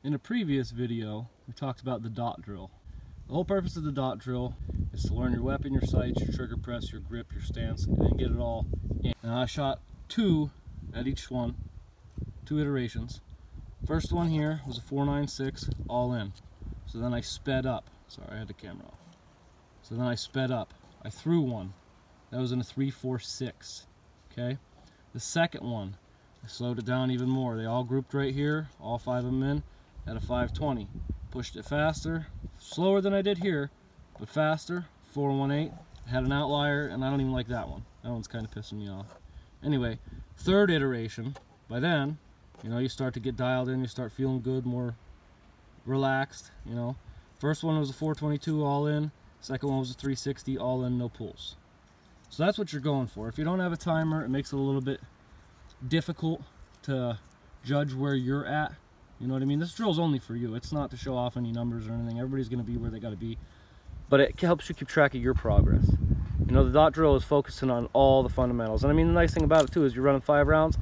In a previous video, we talked about the dot drill. The whole purpose of the dot drill is to learn your weapon, your sights, your trigger press, your grip, your stance, and then get it all in. Now I shot 2 at each one, 2 iterations. First one here was a 4.96 all in. So then I sped up. Sorry, I had the camera off. So then I sped up. I threw one. That was in a 3.46. Okay. The second one, I slowed it down even more. They all grouped right here, all 5 of them in, at a 5.20. Pushed it faster, slower than I did here, but faster, 4.18. Had an outlier, and I don't even like that one. That one's kind of pissing me off. Anyway, third iteration, by then, you know, you start to get dialed in, you start feeling good, more relaxed, you know. First one was a 4.22 all in, second one was a 3.60 all in, no pulls. So that's what you're going for. If you don't have a timer, it makes it a little bit difficult to judge where you're at. You know what I mean? This drill's only for you. It's not to show off any numbers or anything. Everybody's going to be where they got to be. But it helps you keep track of your progress. You know, the dot drill is focusing on all the fundamentals. And I mean, the nice thing about it too is you're running 5 rounds.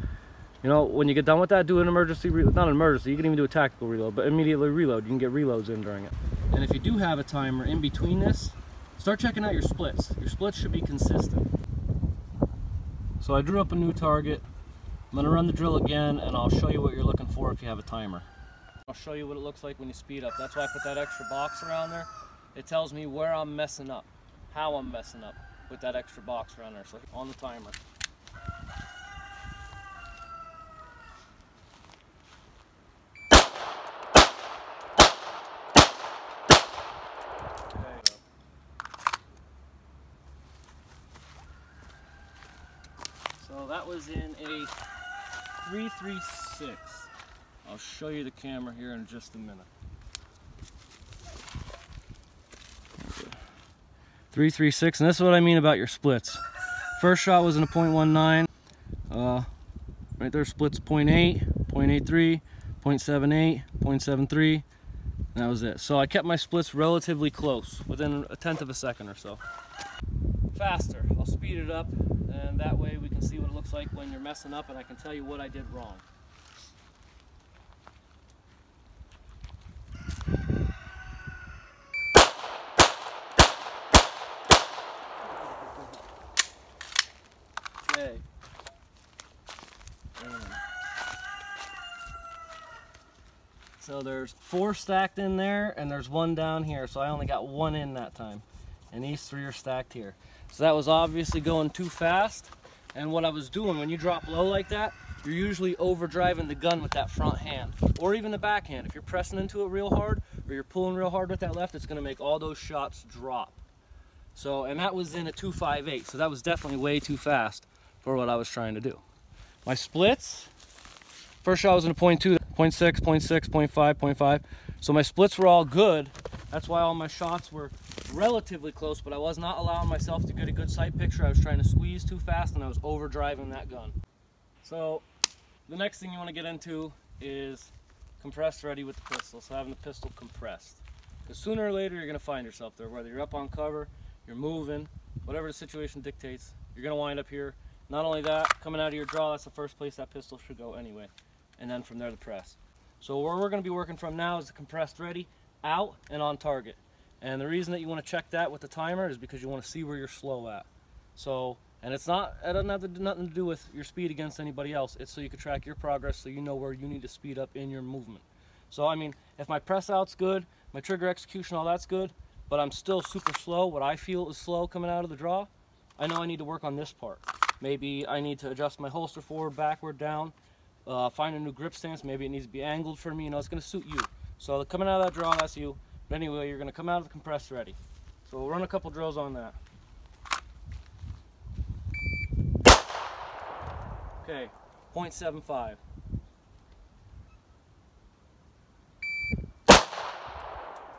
You know, when you get done with that, do an emergency reload. Not an emergency, you can even do a tactical reload, but immediately reload. You can get reloads in during it. And if you do have a timer in between this, start checking out your splits. Your splits should be consistent. So I drew up a new target. I'm going to run the drill again, and I'll show you what you're looking for if you have a timer. I'll show you what it looks like when you speed up. That's why I put that extra box around there. It tells me where I'm messing up, how I'm messing up with that extra box around there. So on the timer. So that was in a 3.36. I'll show you the camera here in just a minute. 3.36, and this is what I mean about your splits. First shot was in a 0.19. Right there, splits 0.8, 0.83, 0.78, 0.73, and that was it. So I kept my splits relatively close, within a tenth of a second or so. Faster, I'll speed it up, and that way we can see what it looks like when you're messing up, and I can tell you what I did wrong. Okay. So there's 4 stacked in there, and there's 1 down here, so I only got 1 in that time. And these 3 are stacked here. So that was obviously going too fast. And what I was doing, when you drop low like that, you're usually overdriving the gun with that front hand, or even the back hand. If you're pressing into it real hard, or you're pulling real hard with that left, it's gonna make all those shots drop. So, and that was in a 2.58, so that was definitely way too fast for what I was trying to do. My splits, first shot was in a 0.2, 0.6, 0.6, 0.5, 0.5. So my splits were all good. That's why all my shots were relatively close, but I was not allowing myself to get a good sight picture. I was trying to squeeze too fast, and I was overdriving that gun. So the next thing you want to get into is compressed ready with the pistol. So having the pistol compressed. Because sooner or later you're going to find yourself there, whether you're up on cover, you're moving, whatever the situation dictates, you're going to wind up here. Not only that, coming out of your draw, that's the first place that pistol should go anyway. And then from there the press. So where we're going to be working from now is the compressed ready, out and on target. And the reason that you want to check that with the timer is because you want to see where you're slow at. So, and it doesn't have nothing to do with your speed against anybody else. It's so you can track your progress, so you know where you need to speed up in your movement. So I mean, if my press out's good, my trigger execution, all that's good, but I'm still super slow, what I feel is slow coming out of the draw, I know I need to work on this part. Maybe I need to adjust my holster forward, backward, down, find a new grip stance. Maybe it needs to be angled for me. You know, it's going to suit you. So coming out of that draw, that's you. But anyway, you're going to come out of the compressed ready. So we'll run a couple drills on that. Okay, 0.75.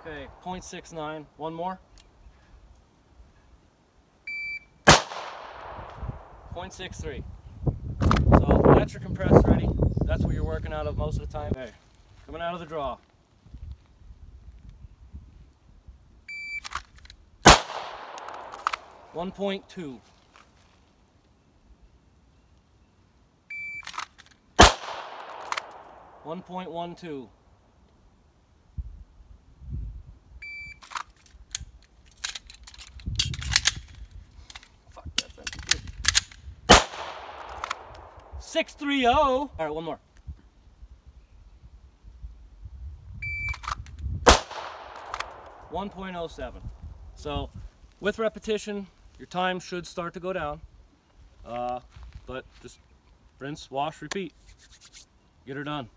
Okay, 0.69. One more. 0.63. So that's your compressed ready. That's what you're working out of most of the time. Okay, coming out of the draw. 1.2. 1.12. 630. All right, one more. .07. So with repetition, your time should start to go down. But just rinse, wash, repeat. Get her done.